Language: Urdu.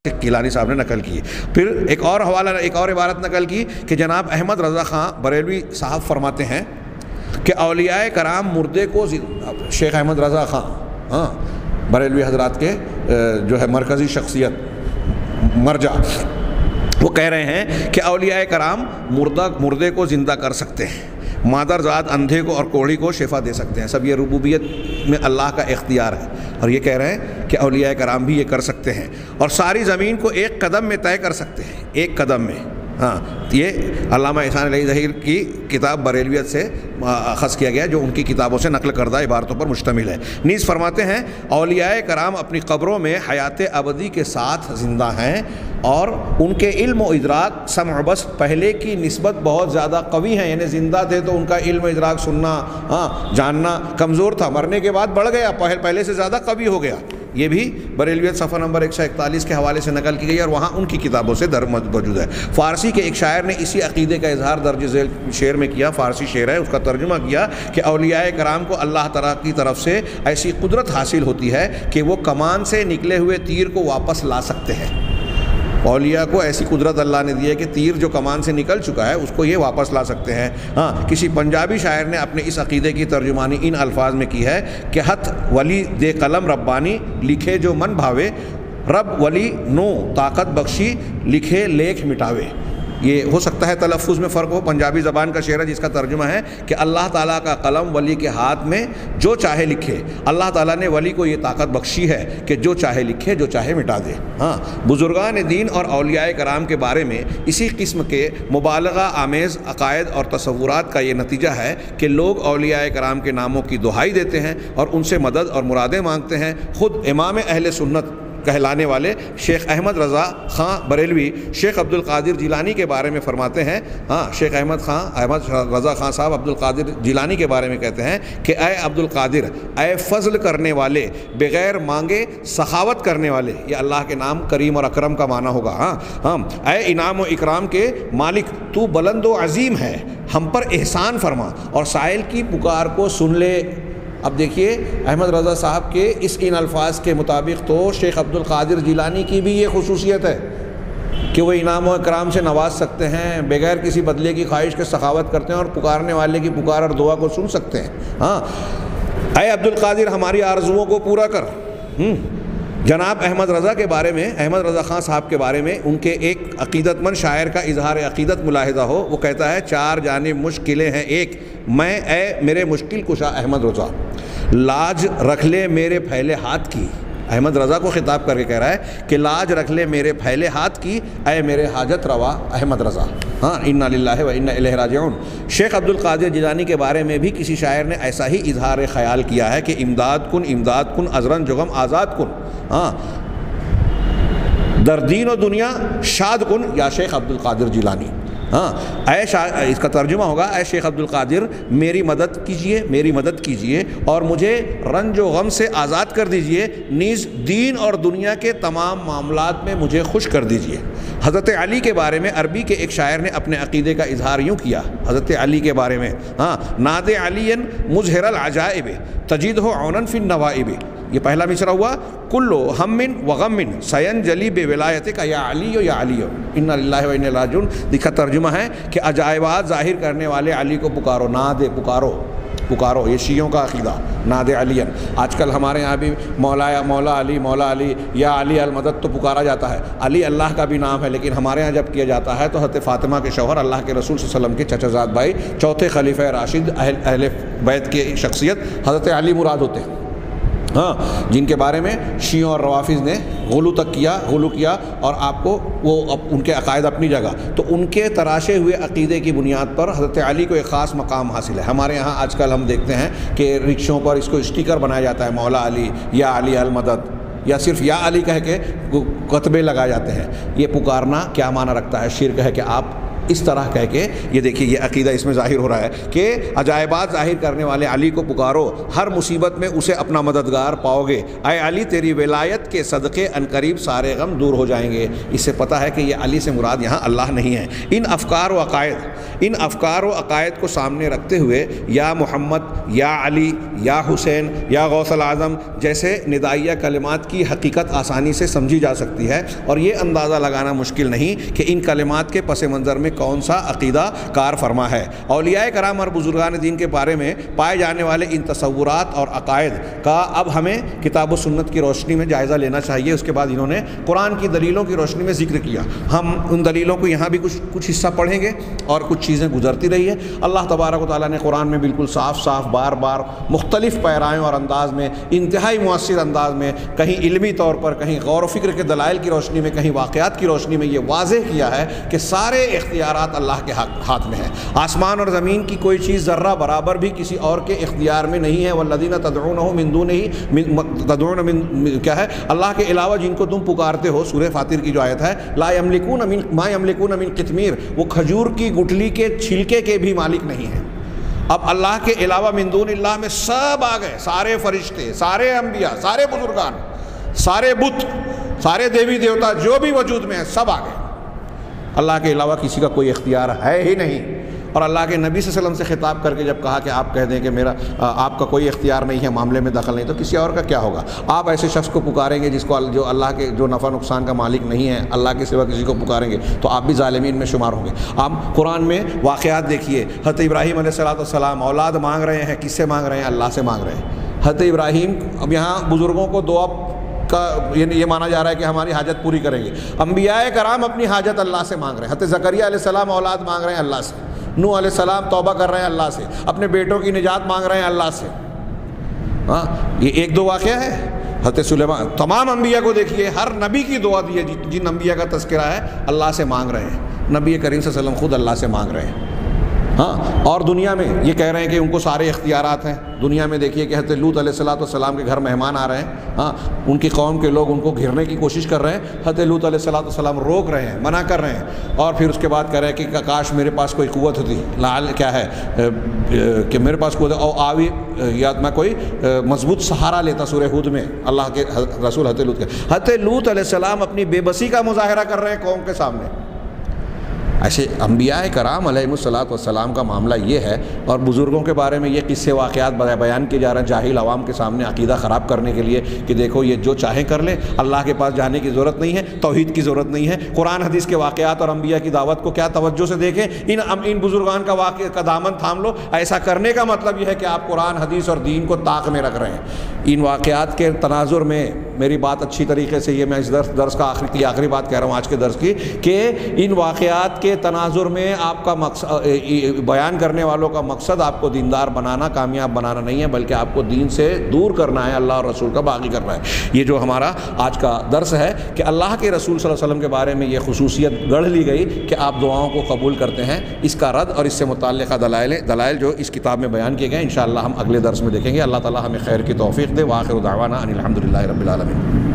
گیلانی صاحب نے نقل کی. پھر ایک اور حوالہ، ایک اور عبارت نقل کی کہ جناب احمد رضا خان بریلوی صاحب فرماتے ہیں کہ اولیاء کرام مردے کو، شیخ احمد رضا خان بریلوی حضرات کے جو ہے مرکزی شخصیت مرجع، وہ کہہ رہے ہیں کہ اولیاء کرام مردے کو زندہ کر سکتے ہیں، مادر ذات اندھے کو اور کوڑھی کو شفا دے سکتے ہیں. سب یہ ربوبیت میں اللہ کا اختیار ہے. اور یہ کہہ رہے ہیں کہ اولیاء کرام بھی یہ کر سکتے ہیں، اور ساری زمین کو ایک قدم میں طے کر سکتے ہیں، ایک قدم میں. یہ علامہ احسان علی ظہیر کی کتاب بریلویت سے اخذ کیا گیا، جو ان کی کتابوں سے نقل کردہ عبارتوں پر مشتمل ہے. نیز فرماتے ہیں اولیاء کرام اپنی قبروں میں حیات ابدی کے ساتھ زندہ ہیں، اور ان کے علم و ادراک سمع بس پہلے کی نسبت بہت زیادہ قوی ہیں. یعنی زندہ تھے تو ان کا علم و ادراک، سننا جاننا کمزور تھا، مرنے کے بعد بڑھ گیا، پہلے سے زیادہ قوی ہو گیا. یہ بھی بریلویت صفحہ نمبر 141 کے حوالے سے نقل کی گئی، اور وہاں ان کی کتابوں سے موجود ہے. فارسی کے ایک شاعر نے اسی عقیدے کا اظہار درج ذیل شعر میں کیا. فارسی شعر ہے، اس کا ترجمہ کیا کہ اولیاء کرام کو اللہ تعالیٰ کی طرف سے ایسی قدرت حاصل ہوتی ہے کہ وہ کمان سے نکلے ہوئے تیر کو واپس لا سکتے ہیں. اولیاء کو ایسی قدرت اللہ نے دی ہے کہ تیر جو کمان سے نکل چکا ہے اس کو یہ واپس لا سکتے ہیں. کسی پنجابی شاعر نے اپنے اس عقیدے کی ترجمانی ان الفاظ میں کی ہے کہ ہتھ ولی دے قلم ربانی لکھے جو من بھاوے، رب ولی نو طاقت بخشی لکھے لیکھ مٹاوے. یہ ہو سکتا ہے تلفظ میں فرق ہو. پنجابی زبان کا شعر ہے جس کا ترجمہ ہے کہ اللہ تعالیٰ کا قلم ولی کے ہاتھ میں جو چاہے لکھے. اللہ تعالیٰ نے ولی کو یہ طاقت بخشی ہے کہ جو چاہے لکھے، جو چاہے مٹا دے. بزرگان دین اور اولیاء کرام کے بارے میں اسی قسم کے مبالغہ آمیز عقائد اور تصورات کا یہ نتیجہ ہے کہ لوگ اولیاء کرام کے ناموں کی دہائی دیتے ہیں اور ان سے مدد اور مرادیں مانگتے ہیں. خود امام اہل سنت کہلانے والے شیخ احمد رضا خان بریلوی شیخ عبد القادر جیلانی کے بارے میں فرماتے ہیں. شیخ احمد رضا خان صاحب عبد القادر جیلانی کے بارے میں کہتے ہیں کہ اے عبد القادر، اے فضل کرنے والے، بغیر مانگے سخاوت کرنے والے. یہ اللہ کے نام کریم اور اکرم کا معنی ہوگا. اے انعام و اکرام کے مالک، تو بلند و عظیم ہے، ہم پر احسان فرما اور سائل کی پکار کو سن لے. اب دیکھیے احمد رضا صاحب کے ان الفاظ کے مطابق تو شیخ عبد القادر جیلانی کی بھی یہ خصوصیت ہے کہ وہ انعام و اکرام سے نواز سکتے ہیں، بغیر کسی بدلے کی خواہش کے سخاوت کرتے ہیں، اور پکارنے والے کی پکار اور دعا کو سن سکتے ہیں. اے عبد القادر، ہماری آرزوؤں کو پورا کر. جناب احمد رضا کے بارے میں، احمد رضا خان صاحب کے بارے میں ان کے ایک عقیدت مند شاعر کا اظہار عقیدت ملاحظہ ہو. وہ کہتا ہے چار جانب مشکلیں ہیں ایک، میں اے میرے مشکل کشا احمد رضا، لاج رکھ لے میرے پھیلے ہاتھ کی. احمد رضا کو خطاب کر کے کہہ رہا ہے کہ لاج رکھ لے میرے پھیلے ہاتھ کی، اے میرے حاجت روا احمد رضا. انا للہ و انا الیہ راجعون. شیخ عبد القادر جیلانی کے بارے میں بھی کسی شاعر نے ایسا ہی اظہار خیال کیا ہے کہ امداد کن ازرن جغم آزاد کن، در دین و دنیا شاد کن یا شیخ عبد القادر جیلانی. اس کا ترجمہ ہوگا اے شیخ عبد القادر، میری مدد کیجئے اور مجھے رنج و غم سے آزاد کر دیجئے، نیز دین اور دنیا کے تمام معاملات میں مجھے خوش کر دیجئے. حضرت علی کے بارے میں عربی کے ایک شاعر نے اپنے عقیدے کا اظہار یوں کیا حضرت علی کے بارے میں، ناد علی مظہر العجائب تجدہ عونا فی النوائب. یہ پہلا مصرع ہوا، کلو ہم و غم سینجلی بولایتک یا علی یا علی، انا للہ و انا الیہ راجعون. لکھا ترجمہ ہے کہ عجائبات ظاہر کرنے والے علی کو پکارو، ناد پکارو. یہ شیعوں کا عقیدہ، ناد علی. آج کل ہمارے یہاں بھی مولا علی یا علی المدد تو پکارا جاتا ہے. علی اللہ کا بھی نام ہے، لیکن ہمارے یہاں جب کیا جاتا ہے تو حضرت فاطمہ کے شوہر اللہ کے رسول صلی اللہ علیہ وسلم کے چچا زاد بھائی، چوتھے خلیفہ راشد اہل بیت کی شخصیت حضرت علی مراد ہوتے ہیں، جن کے بارے میں شیعوں اور روافظ نے غلو کیا اور آپ کو وہ ان کے عقائد اپنی جگہ. تو ان کے تراشے ہوئے عقیدے کی بنیاد پر حضرت علی کو ایک خاص مقام حاصل ہے. ہمارے یہاں آج کل ہم دیکھتے ہیں کہ رکشوں پر اس کو اسٹیکر بنایا جاتا ہے، مولا علی یا علی المدد، یا صرف یا علی کہہ کے کتبے لگائے جاتے ہیں. یہ پکارنا کیا معنی رکھتا ہے؟ شرک ہے کہ آپ اس طرح کہہ کے یہ دیکھیے یہ عقیدہ اس میں ظاہر ہو رہا ہے کہ عجائبات ظاہر کرنے والے علی کو پکارو، ہر مصیبت میں اسے اپنا مددگار پاؤ گے، اے علی تیری ولایت کے صدقے عنقریب سارے غم دور ہو جائیں گے۔ اس سے پتہ ہے کہ یہ علی سے مراد یہاں اللہ نہیں ہے۔ ان افکار و عقائد کو سامنے رکھتے ہوئے یا محمد، یا علی، یا حسین، یا غوث العظم جیسے ندائیہ کلمات کی حقیقت آسانی سے سمجھی جا سکتی ہے، اور یہ اندازہ لگانا مشکل نہیں کہ ان کلمات کے پس منظر میں کون سا عقیدہ کار فرما ہے۔ اولیاء کرام اور بزرگان دین کے بارے میں پائے جانے والے ان تصورات اور عقائد کا اب ہمیں کتاب و سنت کی روشنی میں جائزہ لینا چاہیے۔ اس کے بعد انہوں نے قرآن کی دلیلوں کی روشنی میں ذکر کیا۔ ہم ان دلیلوں کو یہاں بھی کچھ حصہ پڑھیں گے اور کچھ چیزیں گزرتی رہی ہے۔ اللہ تبارک و تعالیٰ نے قرآن میں بالکل صاف بار بار مختلف پیرائوں اور انداز میں، انتہائی مؤثر انداز میں، کہیں علمی طور پر، کہیں غور و فکر کے دلائل کی روشنی میں، کہیں واقعات کی روشنی میں یہ واضح کیا ہے کہ سارے اختیارات اللہ کے ہاتھ میں ہیں۔ آسمان اور زمین کی کوئی چیز ذرہ برابر بھی کسی اور کے اختیار میں نہیں ہے۔ والذین تدعونہ من دونہ کیا ہے؟ اللہ کے علاوہ جن کو تم پکارتے ہو، سورہ فاطر کی جو آیت ہے، لا یملکون ما یملکون من قطمیر، وہ کھجور کی گٹھلی کے چھلکے کے بھی مالک نہیں ہیں۔ اب اللہ کے علاوہ من دون اللہ میں سب آ گئے، سارے فرشتے، سارے انبیاء، سارے بزرگان، سارے بت، سارے دیوی دیوتا جو بھی وجود میں ہیں، سب آ گئے۔ اللہ کے علاوہ کسی کا کوئی اختیار ہے ہی نہیں۔ اور اللہ کے نبی صلی اللہ علیہ وسلم سے خطاب کر کے جب کہا کہ آپ کہہ دیں کہ آپ کا کوئی اختیار نہیں ہے، معاملے میں دخل نہیں، تو کسی اور کا کیا ہوگا؟ آپ ایسے شخص کو پکاریں گے جو اللہ کے جو نفع نقصان کا مالک نہیں ہے، اللہ کے سوا کسی کو پکاریں گے تو آپ بھی ظالمین میں شمار ہوں گے۔ آپ قرآن میں واقعات دیکھیے، حضرت ابراہیم علیہ السلام اولاد مانگ رہے ہیں، کس سے مانگ رہے ہیں؟ اللہ سے مانگ رہے ہیں۔ حضرت ابراہیم، اب یہاں بزرگوں کو دعا کا یہ مانا جا رہا ہے کہ ہماری حاجت پوری کریں گے۔ انبیاء کرام اپنی حاجت اللہ سے مانگ رہے ہیں۔ حضرت زکریا علیہ السلام اولاد مانگ رہے ہیں اللہ سے، نوح علیہ السلام توبہ کر رہے ہیں اللہ سے، اپنے بیٹوں کی نجات مانگ رہے ہیں اللہ سے۔ ہاں، یہ ایک دو واقعہ ہے۔ حضرت سلیمان، تمام انبیاء کو دیکھیے، ہر نبی کی دعا دی ہے، جن انبیاء کا تذکرہ ہے اللہ سے مانگ رہے ہیں۔ نبی کریم صلی اللہ علیہ وسلم خود اللہ سے مانگ رہے ہیں۔ ہاں، اور دنیا میں یہ کہہ رہے ہیں کہ ان کو سارے اختیارات ہیں۔ دنیا میں دیکھیے کہ حضرت لوط علیہ السلام کے گھر مہمان آ رہے ہیں، ہاں، ان کی قوم کے لوگ ان کو گھیرنے کی کوشش کر رہے ہیں، حضرت لوط علیہ السلام روک رہے ہیں، منع کر رہے ہیں، اور پھر اس کے بعد کہہ رہے ہیں کہ کاش میرے پاس کوئی قوت ہوتی، لعل کیا ہے کہ میرے پاس قوت او آوی، یا میں کوئی مضبوط سہارا لیتا۔ سورہ ہود میں اللہ کے رسول حضرت لوط علیہ السلام اپنی بے بسی کا مظاہرہ کر رہے ہیں قوم کے سامنے۔ ایسے انبیاء کرام علیہ السلام کا معاملہ یہ ہے، اور بزرگوں کے بارے میں یہ قصے واقعات بیان کیے جا رہے ہیں جاہل عوام کے سامنے عقیدہ خراب کرنے کے لیے کہ دیکھو یہ جو چاہیں کر لیں، اللہ کے پاس جانے کی ضرورت نہیں ہے، توحید کی ضرورت نہیں ہے۔ قرآن حدیث کے واقعات اور انبیاء کی دعوت کو کیا توجہ سے دیکھیں، ان بزرگان کا دامن تھام لو۔ ایسا کرنے کا مطلب یہ ہے کہ آپ قرآن حدیث اور دین کو طاق میں رکھ رہے ہیں۔ ان واقعات کے تناظر میں میری بات اچھی طریقے سے، یہ میں اس درس کا آخری بات کہہ رہا ہوں آج کے درس کی، کہ ان واقعات کے تناظر میں آپ کا مقصد، بیان کرنے والوں کا مقصد آپ کو دیندار بنانا، کامیاب بنانا نہیں ہے، بلکہ آپ کو دین سے دور کرنا ہے، اللہ اور رسول کا باغی کرنا ہے۔ یہ جو ہمارا آج کا درس ہے کہ اللہ کے رسول صلی اللہ علیہ وسلم کے بارے میں یہ خصوصیت گڑھ لی گئی کہ آپ دعاؤں کو قبول کرتے ہیں، اس کا رد اور اس سے متعلقہ دلائل جو اس کتاب میں بیان کیے گئے، انشاءاللہ ہم اگلے درس میں دیکھیں گے۔ اللہ تعالی ہمیں خیر کی توفیق دے۔ وآخر دعوانا ان الحمد للہ رب العالمین۔